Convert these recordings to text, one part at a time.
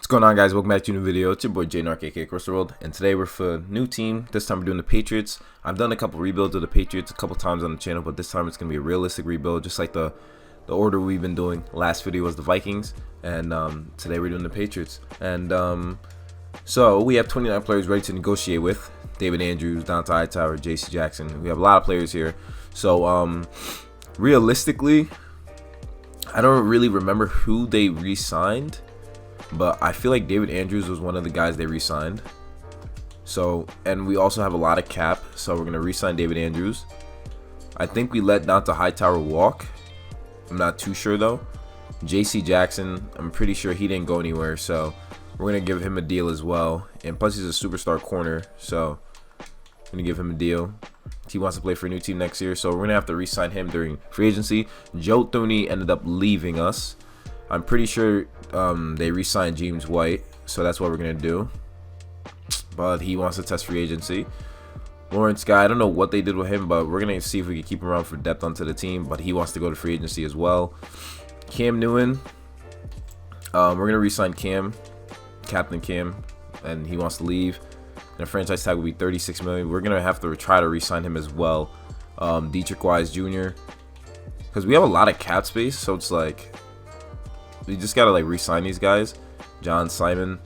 What's going on, guys? Welcome back to a new video. It's your boy JNark, aka Across the World, and today we're for a new team. This time we're doing the Patriots. I've done a couple rebuilds of the Patriots a couple times on the channel, but this time it's going to be a realistic rebuild, just like the order we've been doing. Last video was the Vikings, and today we're doing the Patriots. And so we have 29 players ready to negotiate with. David Andrews, Untitled Hightower, JC Jackson. We have a lot of players here. So realistically, I don't really remember who they re-signed, but I feel like David Andrews was one of the guys they re-signed. So, and we also have a lot of cap, so we're going to re-sign David Andrews. I think we let Untitled Hightower walk. I'm not too sure though. JC Jackson, I'm pretty sure he didn't go anywhere, so we're going to give him a deal as well. And plus he's a superstar corner, so I'm going to give him a deal. He wants to play for a new team next year, so we're going to have to re-sign him during free agency. Joe Thuney ended up leaving us. I'm pretty sure they re-signed James White, so that's what we're going to do. But he wants to test free agency. Lawrence Guy, I don't know what they did with him, but we're going to see if we can keep him around for depth onto the team, but he wants to go to free agency as well. Cam Newton, we're going to re-sign Cam, Captain Cam, and he wants to leave. And the franchise tag will be $36 million. We're going to have to try to re-sign him as well. Dietrich Wise Jr., because we have a lot of cap space, so it's like we just gotta like re-sign these guys. John Simon,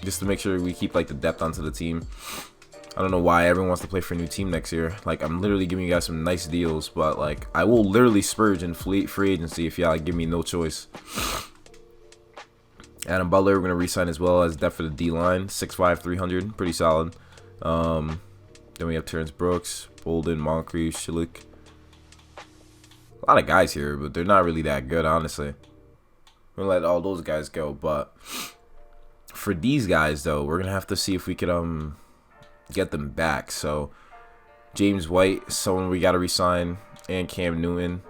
just to make sure we keep like the depth onto the team. I don't know why everyone wants to play for a new team next year. Like, I'm literally giving you guys some nice deals, but like I will literally spurge in free agency if y'all like, give me no choice. Adam Butler, we're gonna re-sign as well as depth for the D line, 6'5", 300, pretty solid. Then we have Terrence Brooks, Bolden, Moncrief, Shiluk. A lot of guys here, but they're not really that good, honestly. We're gonna let all those guys go, but for these guys though, we're gonna have to see if we could get them back. So James White, someone we gotta resign, and Cam Newton.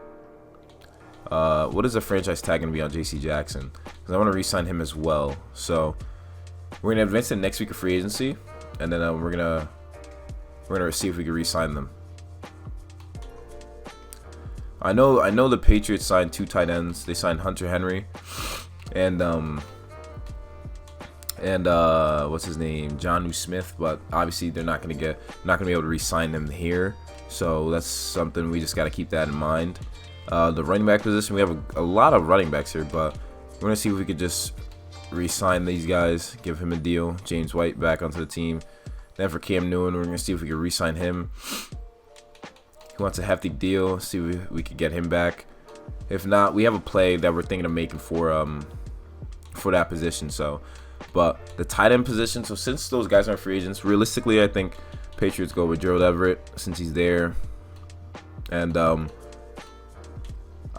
What is the franchise tag gonna be on JC Jackson? Because I want to resign him as well. So we're gonna advance to next week of free agency, and then we're gonna see if we can resign them. I know the Patriots signed 2 tight ends. They signed Hunter Henry and what's his name, Jonnu Smith, but obviously they're not gonna be able to re-sign them here. So that's something we just gotta keep that in mind. The running back position, we have a lot of running backs here, but we're gonna see if we could just re-sign these guys, give him a deal. James White back onto the team. Then for Cam Newton, we're gonna see if we can re-sign him. He wants a hefty deal. See if we could get him back. If not, we have a play that we're thinking of making for that position. So, but the tight end position. So since those guys aren't free agents, realistically, I think Patriots go with Gerald Everett since he's there, and I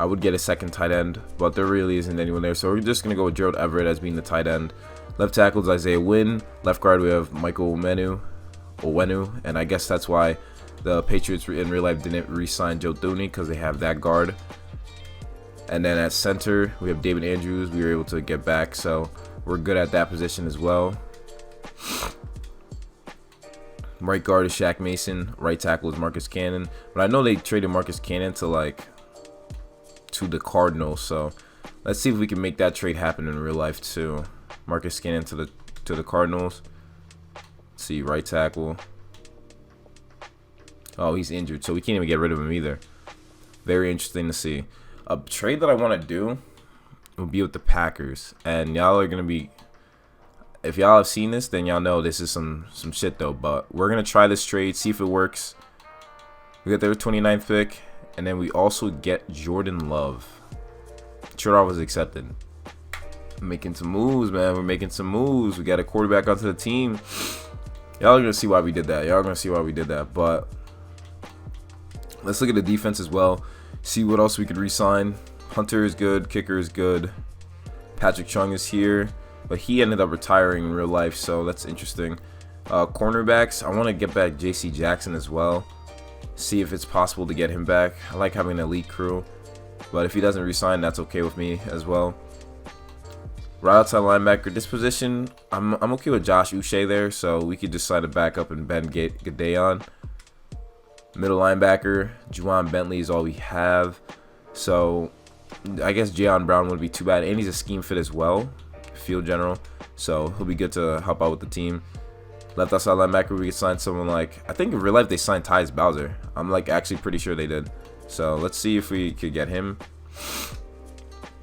would get a second tight end, but there really isn't anyone there. So we're just gonna go with Gerald Everett as being the tight end. Left tackle is Isaiah Wynn. Left guard we have Michael Owenu, and I guess that's why the Patriots in real life didn't re-sign Joe Thuney, because they have that guard. And then at center, we have David Andrews. We were able to get back, so we're good at that position as well. Right guard is Shaq Mason. Right tackle is Marcus Cannon. But I know they traded Marcus Cannon to the Cardinals, so let's see if we can make that trade happen in real life too. Marcus Cannon to the Cardinals. Let's see, right tackle. Oh, he's injured, so we can't even get rid of him either. Very interesting to see. A trade that I want to do will be with the Packers, and y'all are gonna be, if y'all have seen this, then y'all know this is some shit though. But we're gonna try this trade, see if it works. We get their 29th pick, and then we also get Jordan Love. Trade was accepted. Making some moves, man. We're making some moves. We got a quarterback onto the team. Y'all are gonna see why we did that. But let's look at the defense as well. See what else we could re-sign. Hunter is good. Kicker is good. Patrick Chung is here, but he ended up retiring in real life, so that's interesting. Cornerbacks, I want to get back JC Jackson as well. See if it's possible to get him back. I like having an elite crew, but if he doesn't re-sign, that's okay with me as well. Right outside linebacker, this position, I'm okay with Josh Uche there, so we could decide to back up and Ben Gadeon. Middle linebacker, Juwan Bentley is all we have. So I guess Jayon Brown would be too bad, and he's a scheme fit as well. field general, so he'll be good to help out with the team. Left outside linebacker, we could sign someone like, I think in real life they signed Tyus Bowser. I'm like actually pretty sure they did. So let's see if we could get him.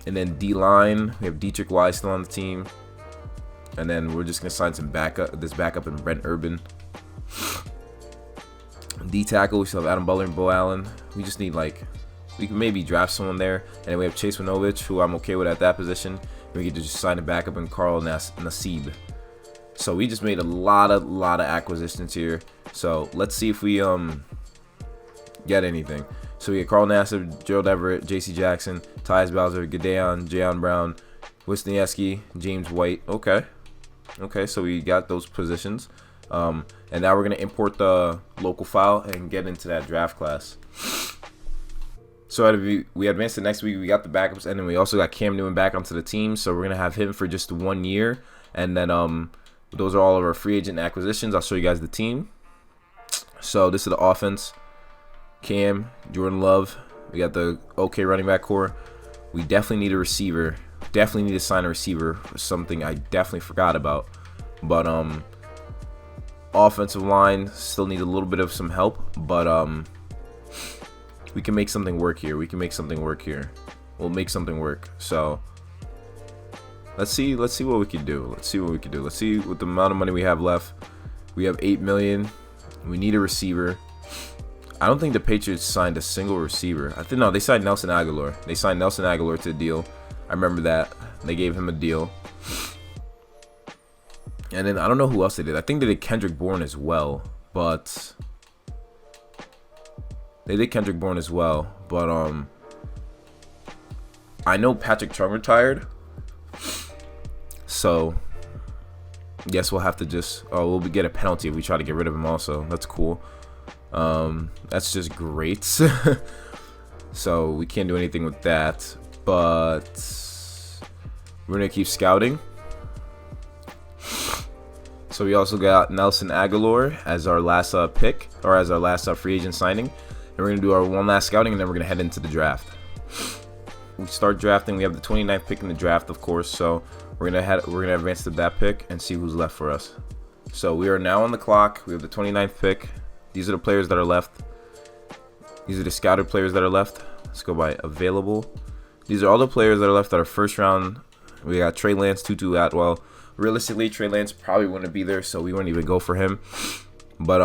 And then D-line, we have Dietrich Wise still on the team. And then we're just gonna sign some backup in Brent Urban. D-tackle, we still have Adam Butler and Bo Allen. We just need like, we can maybe draft someone there. And then we have Chase Winovich, who I'm okay with at that position. And we could just sign a backup in Carl Nassib. So we just made a lot of acquisitions here. So let's see if we get anything. So we get Carl Nassib, Gerald Everett, J.C. Jackson, Tyus Bowser, Gideon, Jayon Brown, Wisniewski, James White. Okay, so we got those positions. And now we're gonna import the local file and get into that draft class. So we advanced to next week. We got the backups, and then we also got Cam Newton back onto the team. So we're gonna have him for just 1 year, and then those are all of our free agent acquisitions. I'll show you guys the team. So this is the offense. Cam, Jordan Love. We got the okay running back core. We definitely need a receiver. Definitely need to sign a receiver. Something I definitely forgot about. But offensive line still needs a little bit of some help. But we can make something work here. We'll make something work. So let's see what we can do. Let's see what the amount of money we have left. We have $8 million. We need a receiver. I don't think the Patriots signed a single receiver. I think no, they signed Nelson Aguilar. They signed Nelson Aguilar to a deal. I remember that. They gave him a deal. And then I don't know who else they did. I think they did Kendrick Bourne as well. But I know Patrick Chung retired. So guess we'll have to just we'll get a penalty if we try to get rid of him also. That's cool. That's just great. So we can't do anything with that, but we're gonna keep scouting. So we also got Nelson Aguilar as our last pick, or as our last free agent signing, and we're gonna do our one last scouting, and then we're gonna head into the draft. We start drafting. We have the 29th pick in the draft, of course, so we're gonna advance to that pick and see who's left for us. So we are now on the clock. We have the 29th pick. These are the players that are left. These are the scouted players that are left. Let's go by available. These are all the players that are left that are first round. We got Trey Lance, Tutu Atwell. Realistically, Trey Lance probably wouldn't be there, so we wouldn't even go for him. But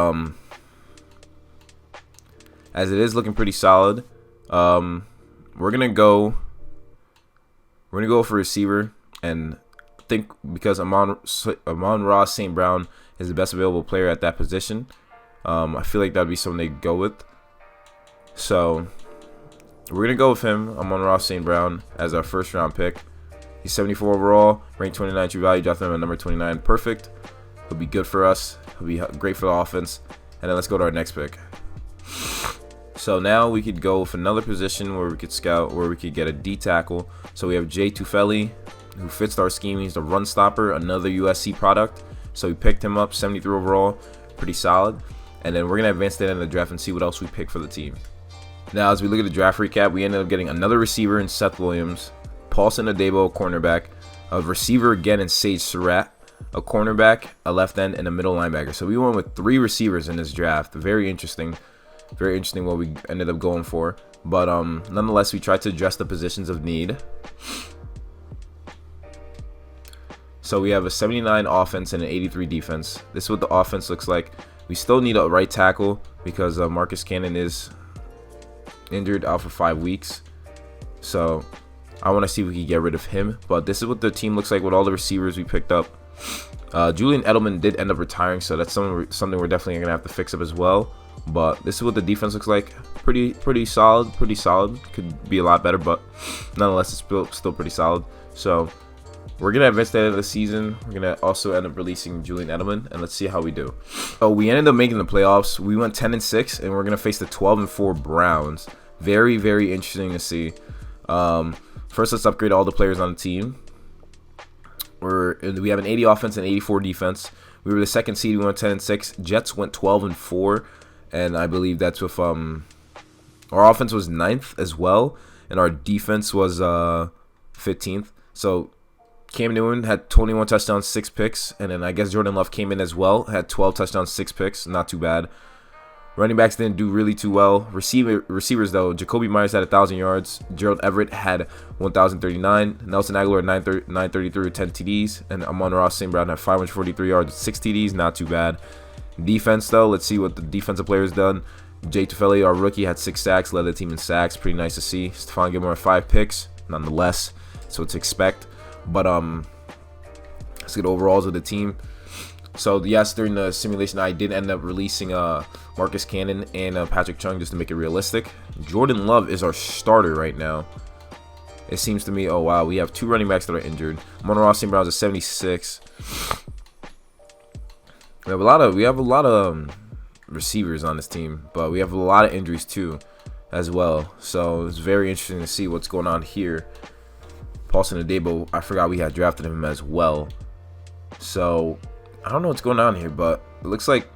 as it is looking pretty solid, we're gonna go for receiver, and I think because Amon-Ra St. Brown is the best available player at that position, I feel like that'd be something they'd go with. So we're gonna go with him, Amon-Ra St. Brown, as our first round pick. He's 74 overall, ranked 29 true value, drafted him at number 29. Perfect. He'll be good for us. He'll be great for the offense. And then let's go to our next pick. So now we could go with another position where we could scout, where we could get a D tackle. So we have Jay Tufeli, who fits our scheme. He's the run stopper, another USC product. So we picked him up, 73 overall, pretty solid. And then we're gonna advance that in the draft and see what else we pick for the team. Now, as we look at the draft recap, we ended up getting another receiver in Seth Williams, Paulson Adebo, a cornerback, a receiver again in Sage Surratt, a cornerback, a left end, and a middle linebacker. So we went with 3 receivers in this draft. Very interesting what we ended up going for. But nonetheless, we tried to address the positions of need. So we have a 79 offense and an 83 defense. This is what the offense looks like. We still need a right tackle because Marcus Cannon is injured, out for 5 weeks. So I want to see if we can get rid of him. But this is what the team looks like with all the receivers we picked up. Julian Edelman did end up retiring, so that's something we're definitely going to have to fix up as well. But this is what the defense looks like. Pretty solid. Could be a lot better, but nonetheless, it's still pretty solid. So we're going to advance that end of the season. We're going to also end up releasing Julian Edelman, and let's see how we do. So we ended up making the playoffs. We went 10-6, and we're going to face the 12-4 Browns. Very, very interesting to see. First, let's upgrade all the players on the team. We have an 80 offense and 84 defense. We were the second seed. We went 10-6. Jets went 12-4, and I believe that's with our offense was 9th as well, and our defense was 15th. So Cam Newton had 21 touchdowns, 6 picks. And then I guess Jordan Love came in as well. Had 12 touchdowns, 6 picks. Not too bad. Running backs didn't do really too well. Receivers, though, Jacoby Myers had 1,000 yards. Gerald Everett had 1,039. Nelson Aguilar, 933 with 10 TDs. And Amon-Ra St. Brown had 543 yards with 6 TDs. Not too bad. Defense, though, let's see what the defensive players done. Jay Tufele, our rookie, had 6 sacks. Led the team in sacks. Pretty nice to see. Stephon Gilmore had 5 picks. Nonetheless, so what to expect. But let's get overalls of the team. So yes, during the simulation, I did end up releasing Marcus Cannon and Patrick Chung just to make it realistic. Jordan Love is our starter right now. It seems to me. Oh wow, we have 2 running backs that are injured. Amon-Ra St. Brown's at 76. We have a lot of receivers on this team, but we have a lot of injuries too, as well. So it's very interesting to see what's going on here. Paulson Adebo, I forgot we had drafted him as well. So I don't know what's going on here, but it looks like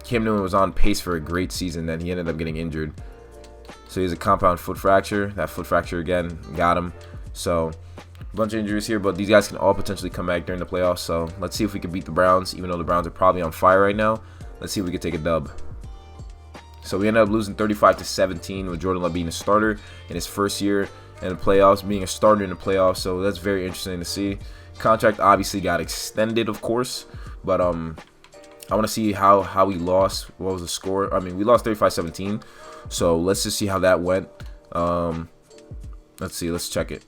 Cam Newton was on pace for a great season, then he ended up getting injured. So he has a compound foot fracture. That foot fracture again got him. So a bunch of injuries here, but these guys can all potentially come back during the playoffs. So let's see if we can beat the Browns, even though the Browns are probably on fire right now. Let's see if we can take a dub. So we ended up losing 35-17 with Jordan Love being a starter in his first year in the playoffs, being a starter in the playoffs. So that's very interesting to see. Contract obviously got extended, of course, but I want to see how we lost. What was the score? I mean, we lost 35-17. So let's just see how that went. Let's see. Let's check it.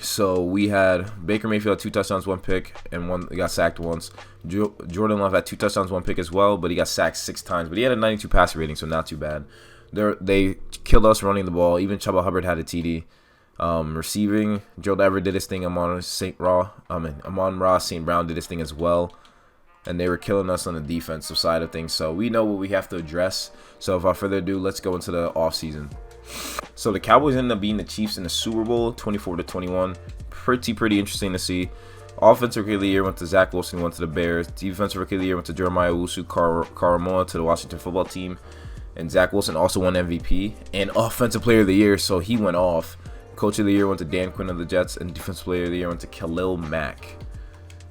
So we had Baker Mayfield had 2 touchdowns, 1 pick, and he got sacked once. Jordan Love had 2 touchdowns, 1 pick as well, but he got sacked 6 times. But he had a 92 passer rating, so not too bad. They killed us running the ball. Even Chuba Hubbard had a TD. Receiving, Gerald Everett did his thing. Amon-Ra St. Brown did his thing as well. And they were killing us on the defensive side of things. So we know what we have to address. So without further ado, let's go into the offseason. So the Cowboys ended up beating the Chiefs in the Super Bowl, 24-21. Pretty interesting to see. Offensive Rookie of the Year went to Zach Wilson, went to the Bears. Defensive Rookie of the Year went to Jeremiah Owusu-Koramoah to the Washington Football Team. And Zach Wilson also won MVP and Offensive Player of the Year, so he went off. Coach of the Year went to Dan Quinn of the Jets, and Defensive Player of the Year went to Khalil Mack.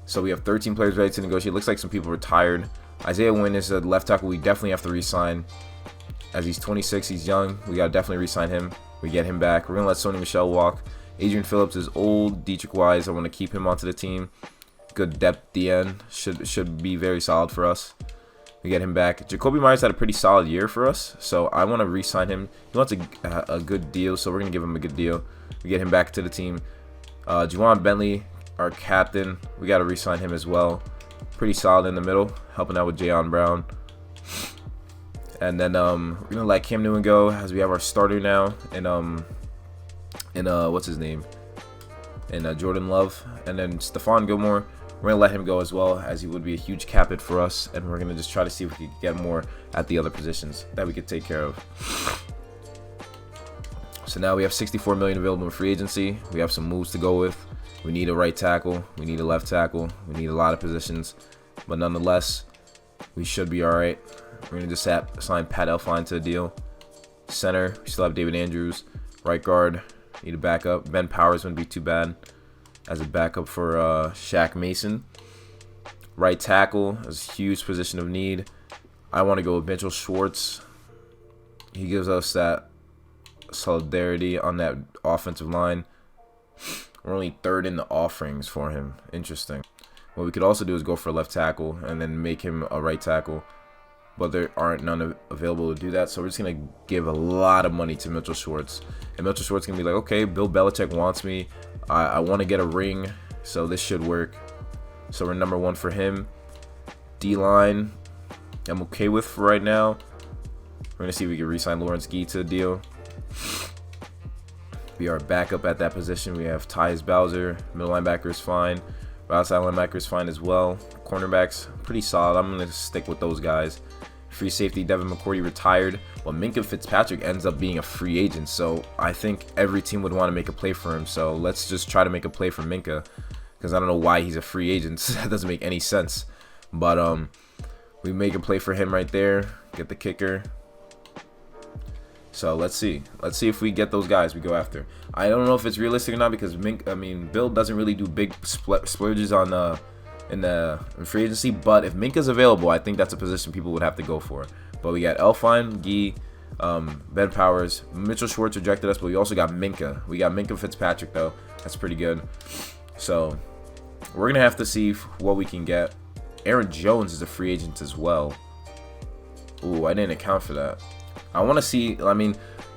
So we have 13 players ready to negotiate. Looks like some people retired. Isaiah Wynn is a left tackle we definitely have to re-sign. As he's 26, he's young. We got to definitely re-sign him. We get him back. We're going to let Sony Michel walk. Adrian Phillips is old. Dietrich Wise, I want to keep him onto the team. Good depth at the end. Should be very solid for us. We get him back. Jacoby Myers had a pretty solid year for us, so I want to re-sign him. He wants a good deal, so we're going to give him a good deal. We get him back to the team. Juwan Bentley, our captain, we got to re-sign him as well. Pretty solid in the middle, helping out with Jayon Brown. And then we're going to let Cam Newton go as we have our starter now. And what's his name? And Jordan Love. And then Stephon Gilmore, we're going to let him go as well, as he would be a huge cap hit for us. And we're going to just try to see if we can get more at the other positions that we could take care of. So now we have $64 million available in free agency. We have some moves to go with. We need a right tackle. We need a left tackle. We need a lot of positions. But nonetheless, we should be all right. We're going to just sign Pat Elflein to the deal. Center, we still have David Andrews. Right guard, need a backup. Ben Powers wouldn't be too bad as a backup for Shaq Mason. Right tackle is a huge position of need. I want to go with Mitchell Schwartz. He gives us that solidarity on that offensive line. We're only 3rd in the offerings for him. Interesting. What we could also do is go for a left tackle and then make him a right tackle. But there aren't none available to do that. So we're just going to give a lot of money to Mitchell Schwartz. And Mitchell Schwartz going to be like, okay, Bill Belichick wants me. I want to get a ring. So this should work. So we're number 1 for him. D-line, I'm okay with for right now. We're going to see if we can re-sign Lawrence Gee to the deal. Be our backup at that position. We have Tyus Bowser. Middle linebacker is fine. Outside linebacker is fine as well. Cornerbacks, pretty solid. I'm going to stick with those guys. Free safety, Devin McCourty retired. Well, Minkah Fitzpatrick ends up being a free agent. So I think every team would want to make a play for him. So let's just try to make a play for Minkah. Because I don't know why he's a free agent. That doesn't make any sense. But we make a play for him right there. Get the kicker. So let's see if we get those guys we go after. I don't know if it's realistic or not because Bill doesn't really do big splurges on in free agency. But if Minka's available, I think that's a position people would have to go for. But we got Elfine, Gee, Ben Powers, Mitchell Schwartz rejected us, but we also got Minka. We got Minka Fitzpatrick though. That's pretty good. So we're gonna have to see what we can get. Aaron Jones is a free agent as well. Ooh, I didn't account for that. I want to see,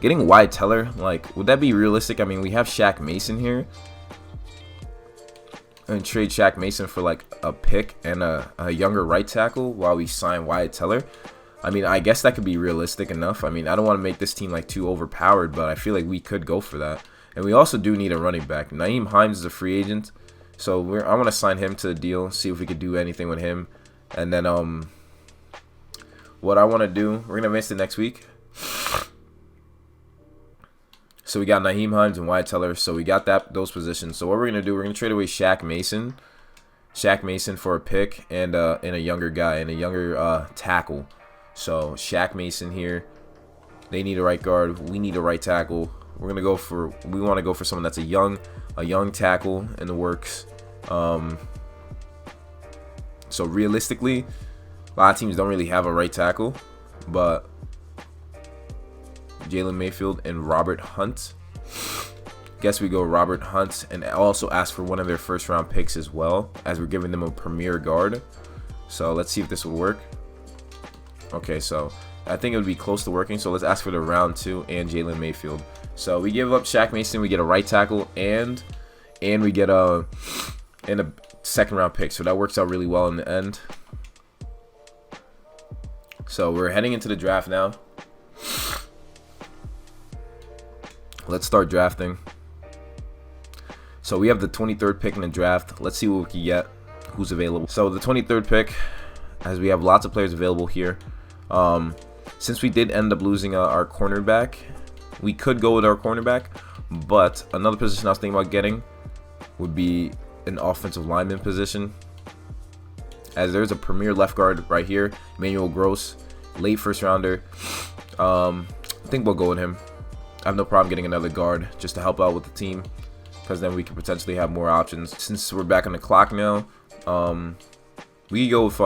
getting Wyatt Teller, would that be realistic? I mean, we have Shaq Mason here. And trade Shaq Mason for, a pick and a younger right tackle while we sign Wyatt Teller. I mean, I guess that could be realistic enough. I mean, I don't want to make this team, too overpowered, but I feel like we could go for that. And we also do need a running back. Nyheim Hines is a free agent. So I want to sign him to the deal, see if we could do anything with him. And then, what I want to do, we're going to advance to next week. So we got Nyheim Hines and Wyatt Teller. So we got those positions. So what we're going to do, we're going to trade away Shaq Mason for a pick and a younger guy and a younger tackle. So Shaq Mason here. They need a right guard. We need a right tackle. We want to go for someone that's a young tackle in the works. So realistically, a lot of teams don't really have a right tackle, but Jalen Mayfield and Robert Hunt. Guess we go Robert Hunt and also ask for one of their first round picks as well, as we're giving them a premier guard. So let's see if this will work. Okay, so I think it would be close to working. So let's ask for the round 2 and Jalen Mayfield. So we give up Shaq Mason, we get a right tackle, and we get a second round pick. So that works out really well in the end. So we're heading into the draft now. Let's start drafting. So we have the 23rd pick in the draft. Let's see what we can get, who's available. So the 23rd pick, as we have lots of players available here. Since we did end up losing our cornerback, we could go with our cornerback, but another position I was thinking about getting would be an offensive lineman position, as there's a premier left guard right here, Emmanuel Gross, late first rounder. I think we'll go with him. I have no problem getting another guard just to help out with the team, because then we could potentially have more options. Since we're back on the clock now, we go with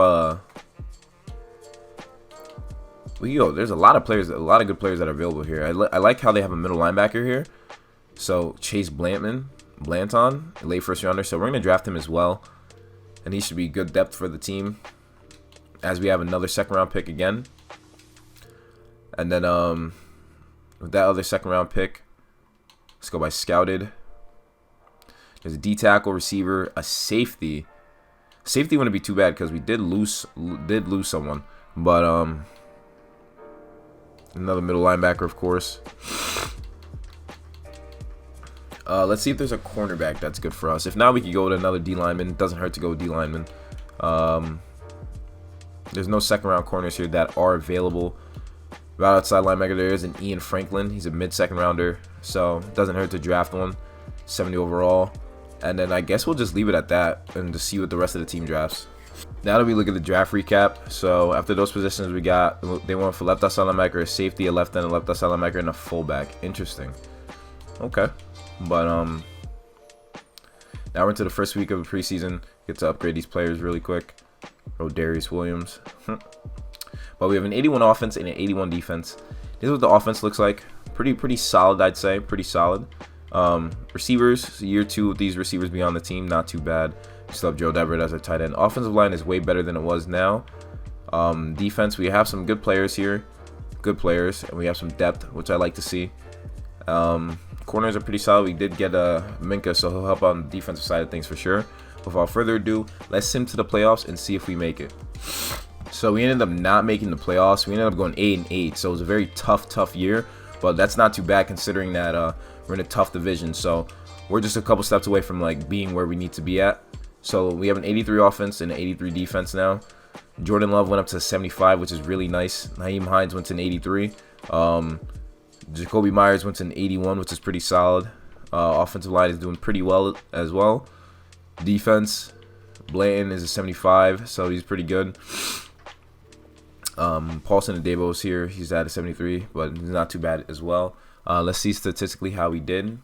there's a lot of players, a lot of good players that are available here. I like how they have a middle linebacker here. So Chase Blanton, late first rounder. So we're gonna draft him as well, and he should be good depth for the team, as we have another second round pick again. And then with that other second round pick, let's go by scouted. There's a D tackle, receiver, a safety. Safety wouldn't be too bad because we did lose someone, but another middle linebacker, of course. Let's see if there's a cornerback that's good for us. If not, we could go with another D lineman. Doesn't hurt to go with D lineman. There's no second round corners here that are available. Right outside linebacker, there is an Ian Franklin. He's a mid-second rounder, so it doesn't hurt to draft one. 70 overall. And then I guess we'll just leave it at that and just see what the rest of the team drafts. Now that we look at the draft recap, so after those positions we got, they went for left outside linebacker, a safety, a left end, a left outside linebacker, and a fullback. Interesting. Okay. But now we're into the first week of the preseason. Get to upgrade these players really quick. Rodarius Williams. But we have an 81 offense and an 81 defense. This is what the offense looks like. Pretty solid, I'd say. Pretty solid. Receivers, year 2 of these receivers be on the team, not too bad. We still have Joe Deverett as our tight end. Offensive line is way better than it was now. Defense, we have some good players here. Good players, and we have some depth, which I like to see. Corners are pretty solid. We did get Minka, so he'll help on the defensive side of things for sure. Without further ado, let's sim to the playoffs and see if we make it. So we ended up not making the playoffs. We ended up going 8-8. So it was a very tough year. But that's not too bad considering that we're in a tough division. So we're just a couple steps away from being where we need to be at. So we have an 83 offense and an 83 defense now. Jordan Love went up to 75, which is really nice. Nyheim Hines went to an 83. Jacoby Myers went to an 81, which is pretty solid. Offensive line is doing pretty well as well. Defense, Blanton is a 75, so he's pretty good. Paulson and Debo's here. He's at a 73, but he's not too bad as well. Let's see statistically how we did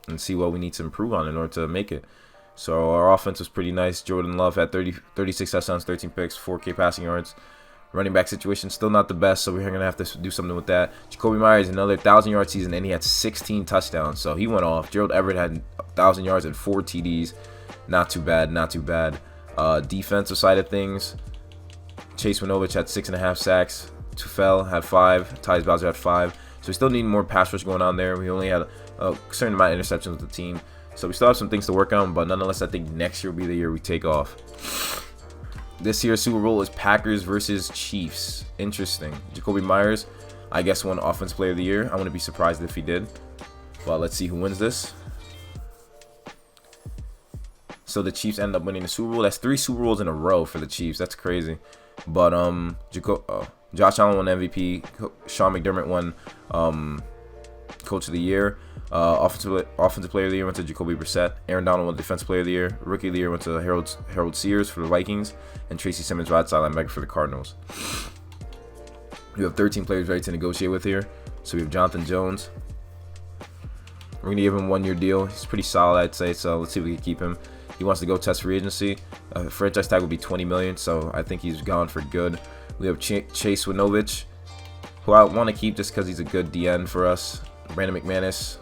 and see what we need to improve on in order to make it. So our offense was pretty nice. Jordan Love had 36 touchdowns, 13 picks, 4K passing yards. Running back situation still not the best, so we're going to have to do something with that. Jacoby Myers, another 1,000-yard season, and he had 16 touchdowns, so he went off. Gerald Everett had 1,000 yards and 4 TDs. Not too bad, not too bad. Defensive side of things, Chase Winovich had 6.5 sacks. Tufel had 5. Tyus Bowser had 5. So we still need more pass rush going on there. We only had a certain amount of interceptions with the team. So we still have some things to work on, but nonetheless, I think next year will be the year we take off. This year's Super Bowl is Packers versus Chiefs. Interesting. Jacoby Myers, I guess, won Offensive Player of the Year. I wouldn't be surprised if he did. But let's see who wins this. So the Chiefs end up winning the Super Bowl. That's 3 Super Bowls in a row for the Chiefs. That's crazy. But Josh Allen won MVP. Sean McDermott won Coach of the Year. Offensive Player of the Year went to Jacoby Brissett. Aaron Donald won Defensive Player of the Year. Rookie of the Year went to Harold Sears for the Vikings. And Tracy Simmons, right side linebacker for the Cardinals. We have 13 players ready to negotiate with here. So we have Jonathan Jones. We're going to give him a 1-year deal. He's pretty solid, I'd say. So let's see if we can keep him. He wants to go test free agency. Franchise tag would be $20 million. So I think he's gone for good. We have Chase Winovich, who I want to keep just because he's a good DN for us. Brandon McManus.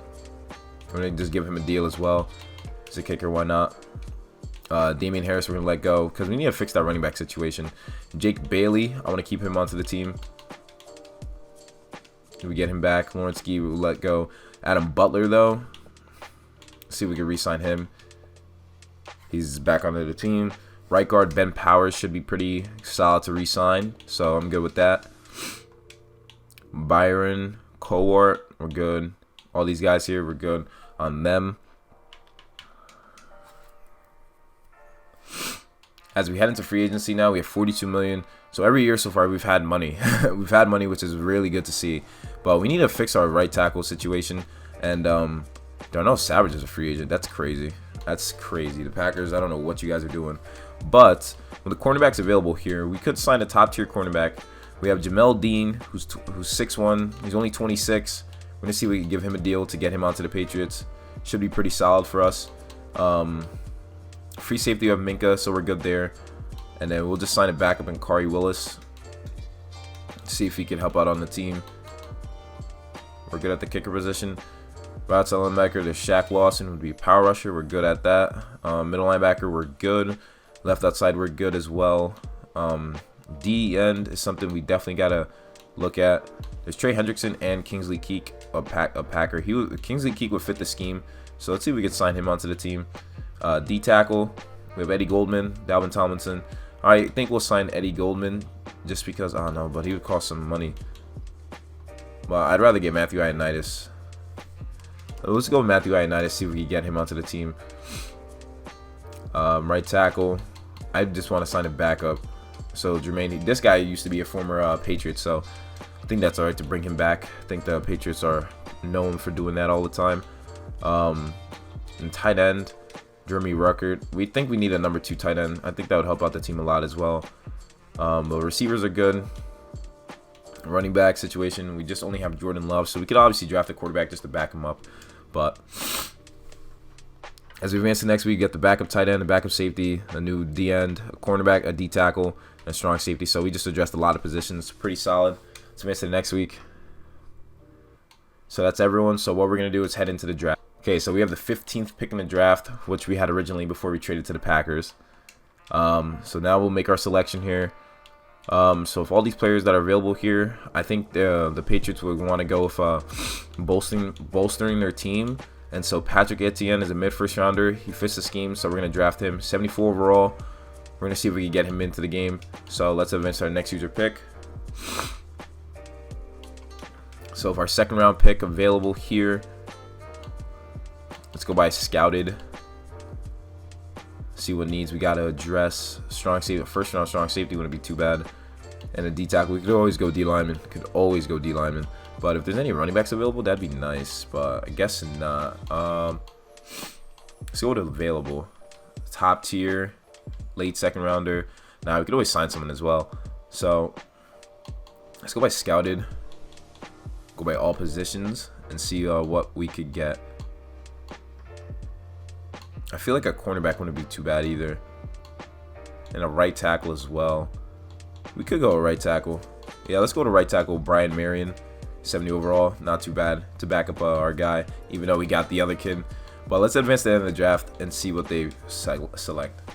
We're going to just give him a deal as well. He's a kicker, why not? Damian Harris, we're going to let go because we need to fix that running back situation. Jake Bailey, I want to keep him onto the team. We get him back. Lawrence Gee, we'll let go. Adam Butler, though. Let's see if we can re-sign him. He's back onto the team. Right guard, Ben Powers, should be pretty solid to re-sign. So I'm good with that. Byron Cowart, we're good. All these guys here, we're good on them. As we head into free agency now, we have $42 million. So every year so far, we've had money. We've had money, which is really good to see. But we need to fix our right tackle situation. And Darnell Savage is a free agent. That's crazy. That's crazy. The Packers, I don't know what you guys are doing. But with the cornerbacks available here, we could sign a top-tier cornerback. We have Jamel Dean, who's 6'1". He's only 26. We're going to see if we can give him a deal to get him onto the Patriots. Should be pretty solid for us. Free safety, we have Minka, so we're good there. And then we'll just sign a backup in Kari Willis. See if he can help out on the team. We're good at the kicker position. Right outside linebacker, there's Shaq Lawson, would be a power rusher. We're good at that. Middle linebacker, we're good. Left outside, we're good as well. D end is something we definitely got to look at. There's Trey Hendrickson and Kingsley Keek, a Packer. Kingsley Keek would fit the scheme. So let's see if we can sign him onto the team. D tackle, we have Eddie Goldman, Dalvin Tomlinson. I think we'll sign Eddie Goldman just because, I don't know, but he would cost some money. Well, I'd rather get Matthew Ioannidis. Let's go with Matthew Ioannidis, see if we can get him onto the team. Right tackle, I just want to sign a backup. So Jermaine, this guy used to be a former Patriot, so I think that's alright to bring him back. I think the Patriots are known for doing that all the time. And tight end, Jeremy Ruckert. We think we need a number 2 tight end. I think that would help out the team a lot as well. The receivers are good. Running back situation, we just only have Jordan Love, so we could obviously draft a quarterback just to back him up. But as we advance to next week, we get the backup tight end, the backup safety, a new D end, a cornerback, a D tackle, and a strong safety. So we just addressed a lot of positions. Pretty solid. Let's advance to the next week. So that's everyone. So what we're going to do is head into the draft. Okay, so we have the 15th pick in the draft, which we had originally before we traded to the Packers. So now we'll make our selection here. So if all these players that are available here, I think the Patriots would want to go with bolstering their team. And so Patrick Etienne is a mid-first rounder. He fits the scheme, so we're going to draft him. 74 overall. We're going to see if we can get him into the game. So let's advance to our next user pick. So if our second round pick available here, let's go by scouted. See what needs we got to address. Strong safety, first round strong safety wouldn't be too bad. And a D tackle, we could always go D lineman. But if there's any running backs available, that'd be nice. But I guess not. Let's go to available. Top tier, late second rounder. Now we could always sign someone as well. So Let's go by scouted. Go by all positions and see what we could get. I feel like a cornerback wouldn't be too bad either. And a right tackle as well. We could go a right tackle. Yeah, let's go to right tackle. Brian Marion, 70 overall. Not too bad to back up our guy, even though we got the other kid. But let's advance to the end of the draft and see what they select.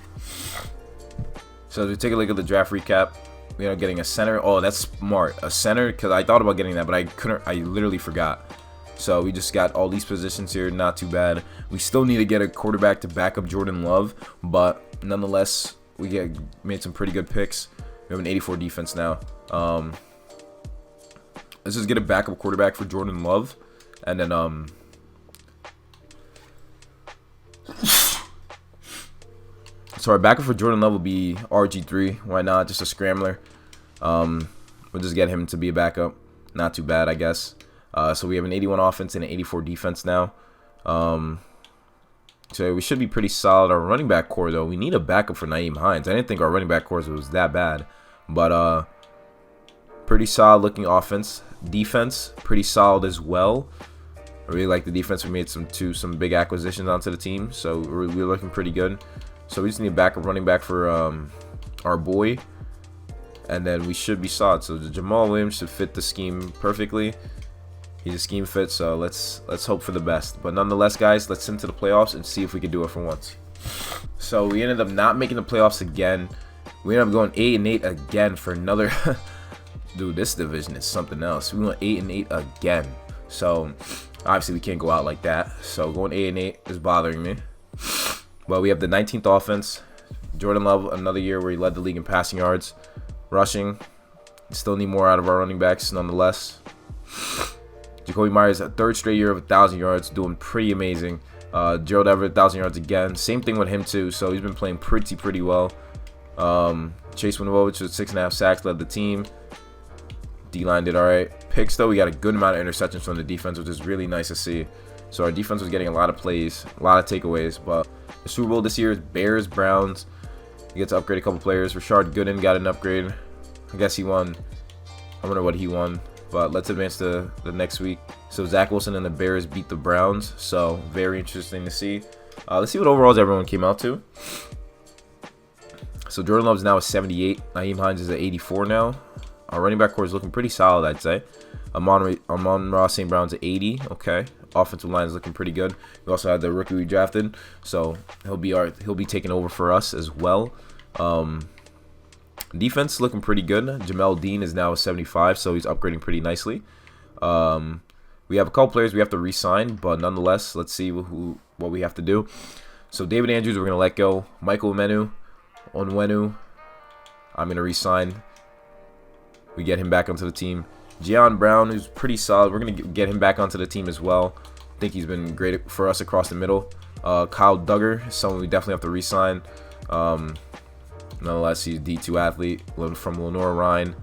So to take a look at the draft recap, we are getting a center. Oh, that's smart. A center, because I thought about getting that, but I couldn't. I literally forgot. So we just got all these positions here. Not too bad. We still need to get a quarterback to back up Jordan Love, but nonetheless, we made some pretty good picks. We have an 84 defense now. Let's just get a backup quarterback for Jordan Love, and then so our backup for Jordan Love will be RG3. Why not? Just a scrambler. We'll just get him to be a backup. Not too bad, I guess. So we have an 81 offense and an 84 defense now. So we should be pretty solid. Our running back core, though, we need a backup for Nyheim Hines. I didn't think our running back core was that bad. But pretty solid looking offense. Defense, pretty solid as well. I really like the defense. We made some big acquisitions onto the team. So we're looking pretty good. So we just need a backup running back for our boy. And then we should be solid. So the Jamal Williams should fit the scheme perfectly. He's a scheme fit, so let's hope for the best. But nonetheless, guys, let's into the playoffs and see if we can do it for once. So we ended up not making the playoffs again. We ended up going 8-8 again for another. Dude, this division is something else. We went 8-8 again. So obviously we can't go out like that. So going 8-8 is bothering me. But we have the 19th offense. Jordan Love, another year where he led the league in passing yards, rushing. Still need more out of our running backs, nonetheless. Jacoby Myers, a third straight year of 1,000 yards, doing pretty amazing. Gerald Everett, 1,000 yards again. Same thing with him too. So he's been playing pretty well. Chase Winovich with 6.5 sacks, led the team. D-line did all right. Picks though, we got a good amount of interceptions from the defense, which is really nice to see. So our defense was getting a lot of plays, a lot of takeaways. But the Super Bowl this year is Bears, Browns. You get to upgrade a couple players. Rashard Gooden got an upgrade. I guess he won. I wonder what he won. But let's advance to the next week. So Zach Wilson and the Bears beat the Browns. So very interesting to see. Let's see what overalls everyone came out to. So Jordan Love is now a 78. Nyheim Hines is at 84 now. Our running back core is looking pretty solid, I'd say. Amon-Ra St. Brown's at 80. Okay. Offensive line is looking pretty good. We also had the rookie we drafted, so he'll be taking over for us as well. Defense looking pretty good. Jamel Dean is now a 75, so he's upgrading pretty nicely. We have a couple players we have to re-sign, but nonetheless, let's see what we have to do. So David Andrews, we're gonna let go. Michael Onwenu, I'm gonna re-sign. We get him back onto the team. Gian Brown, who's pretty solid. We're going to get him back onto the team as well. I think he's been great for us across the middle. Kyle Duggar is someone we definitely have to re-sign. Nonetheless, he's a D2 athlete from Lenore Rhine.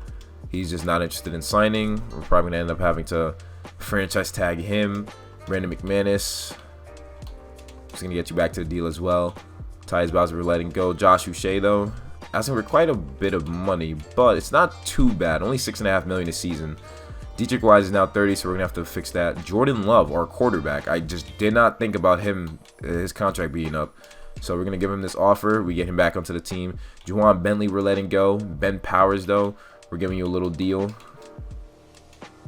He's just not interested in signing. We're probably going to end up having to franchise tag him. Brandon McManus. Just going to get you back to the deal as well. Tyus Bowser, we're letting go. Josh Uche, though, asking for quite a bit of money, but it's not too bad. Only $6.5 million a season. Dietrich Wise is now 30, so we're gonna have to fix that. Jordan Love, our quarterback, I just did not think about him, his contract being up. So we're gonna give him this offer. We get him back onto the team. Juwan Bentley, we're letting go. Ben Powers, though, we're giving you a little deal.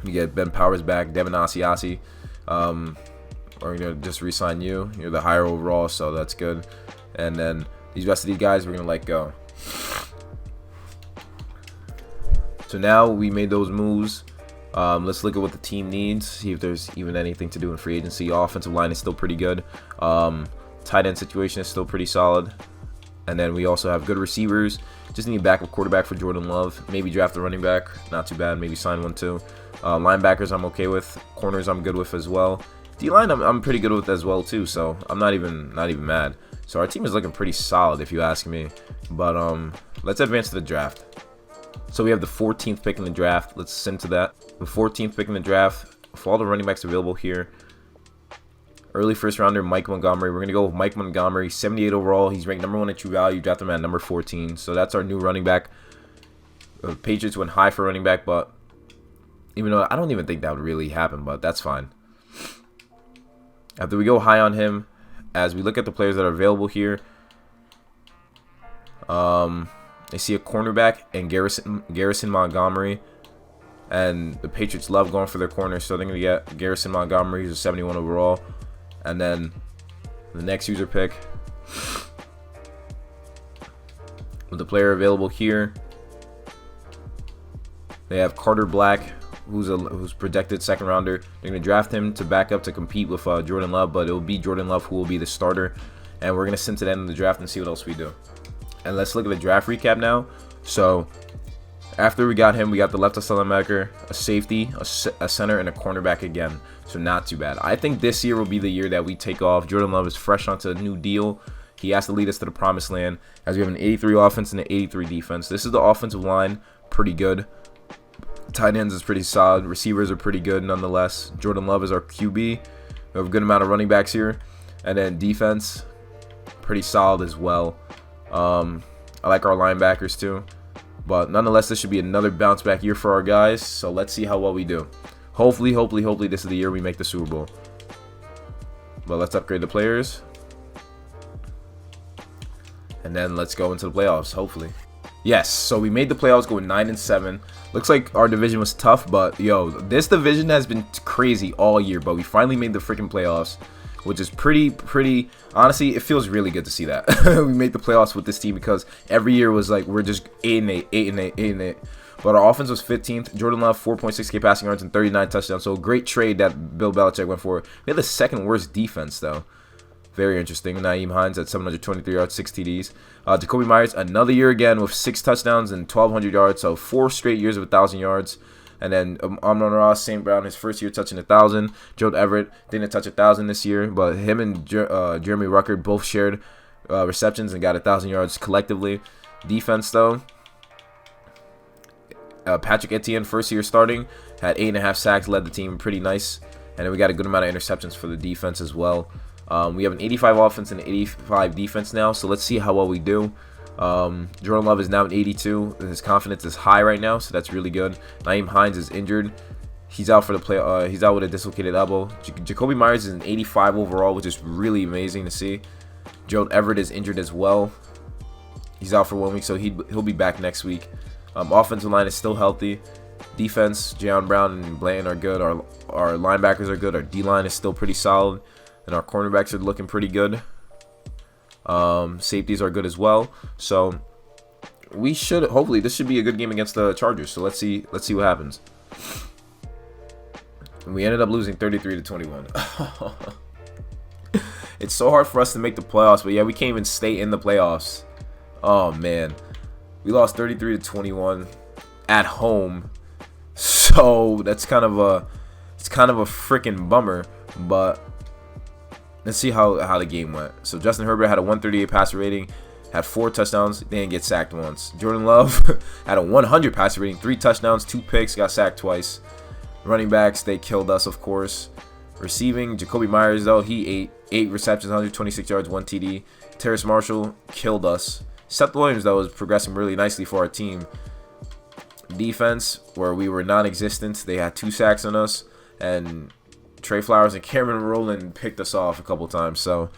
We get Ben Powers back. Devin Asiasi, we're gonna just re-sign you. You're the higher overall, so that's good. And then these rest of these guys, we're gonna let go. So now we made those moves. Let's look at what the team needs, see if there's even anything to do in free agency. Offensive line is still pretty good. Tight end situation is still pretty solid. And then we also have good receivers. Just need a backup quarterback for Jordan Love. Maybe draft a running back. Not too bad. Maybe sign one too. Linebackers I'm okay with. Corners I'm good with as well. D-line I'm pretty good with as well too. So I'm not even mad. So our team is looking pretty solid if you ask me. But let's advance to the draft. So we have the 14th pick in the draft. Let's send to that. The 14th pick in the draft. For all the running backs available here. Early first rounder, Mike Montgomery. We're going to go with Mike Montgomery, 78 overall. He's ranked number 1 in true value. Drafted him at number 14. So that's our new running back. The Patriots went high for running back, but Even though I don't even think that would really happen, but that's fine. After we go high on him, as we look at the players that are available here, they see a cornerback and Garrison Montgomery, and the Patriots love going for their corners, so they're going to get Garrison Montgomery, who's a 71 overall, and then the next user pick with the player available here, they have Carter Black, who's projected second rounder. They're going to draft him to back up to compete with Jordan Love, but it will be Jordan Love who will be the starter. And we're going to send to the end of the draft and see what else we do. And let's look at the draft recap now. So after we got him, we got the left outside linebacker, a safety, a center, and a cornerback again. So not too bad. I think this year will be the year that we take off. Jordan Love is fresh onto a new deal. He has to lead us to the promised land, as we have an 83 offense and an 83 defense. This is the offensive line, pretty good. Tight ends is pretty solid. Receivers are pretty good nonetheless. Jordan Love is our QB. We have a good amount of running backs here. And then defense, pretty solid as well. I like our linebackers too. But nonetheless, this should be another bounce back year for our guys. So let's see how well we do. Hopefully this is the year we make the Super Bowl. But let's upgrade the players. And then let's go into the playoffs, hopefully. Yes, so we made the playoffs going 9-7. Looks like our division was tough, but yo, this division has been crazy all year, but we finally made the freaking playoffs, which is pretty, honestly, it feels really good to see that. We made the playoffs with this team, because every year was like, we're just 8-8, 8-8, 8-8. But our offense was 15th. Jordan Love, 4.6K passing yards and 39 touchdowns. So a great trade that Bill Belichick went for. We had the second worst defense, though. Very interesting. Naeem Hines at 723 yards, 6 TDs. Jacoby Myers, another year again with 6 touchdowns and 1,200 yards. So 4 straight years of 1,000 yards. And then Amon-Ra St. Brown, his first year touching 1,000. Gerald Everett didn't touch 1,000 this year, but him and Jeremy Rucker both shared receptions and got 1,000 yards collectively. Defense, though, Patrick Etienne, first year starting, had 8.5 sacks, led the team pretty nice. And then we got a good amount of interceptions for the defense as well. We have an 85 offense and an 85 defense now, so let's see how well we do. Jordan Love is now an 82, and his confidence is high right now, so that's really good. Naeem Hines is injured. He's out for the play. He's out with a dislocated elbow. Jacoby Myers is an 85 overall, which is really amazing to see. Gerald Everett is injured as well. He's out for 1 week, so he'll be back next week. Offensive line is still healthy. Defense, Jayon Brown and Blanton are good. Our linebackers are good. Our D-line is still pretty solid. And our cornerbacks are looking pretty good. Safeties are good as well. So we should, hopefully, this should be a good game against the Chargers. So let's see what happens. And we ended up losing 33-21. It's so hard for us to make the playoffs, but yeah, we can't even stay in the playoffs. Oh man, we lost 33-21 at home. So that's kind of a freaking bummer, but let's see how the game went. So Justin Herbert had a 138 passer rating, had 4 touchdowns, didn't get sacked once. Jordan Love had a 100 passer rating, 3 touchdowns, 2 picks, got sacked twice. Running backs, they killed us, of course. Receiving, Jacoby Myers, though, he 8 receptions, 126 yards, 1 TD. Terrace Marshall killed us. Seth Williams, though, was progressing really nicely for our team. Defense, where we were non-existent, they had 2 sacks on us, and Trey Flowers and Cameron Rowland picked us off a couple times, so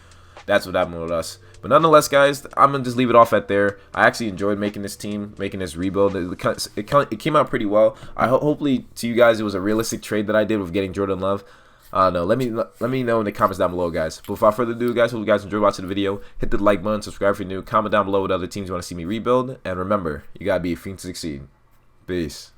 that's what happened with us. But nonetheless, guys, I'm going to just leave it off at there. I actually enjoyed making this team, making this rebuild. It came out pretty well. Hopefully, to you guys, it was a realistic trade that I did with getting Jordan Love. I don't know. Let me know in the comments down below, guys. But without further ado, guys, hope you guys enjoyed watching the video. Hit the like button, subscribe if you're new, comment down below what other teams you want to see me rebuild. And remember, you got to be a fiend to succeed. Peace.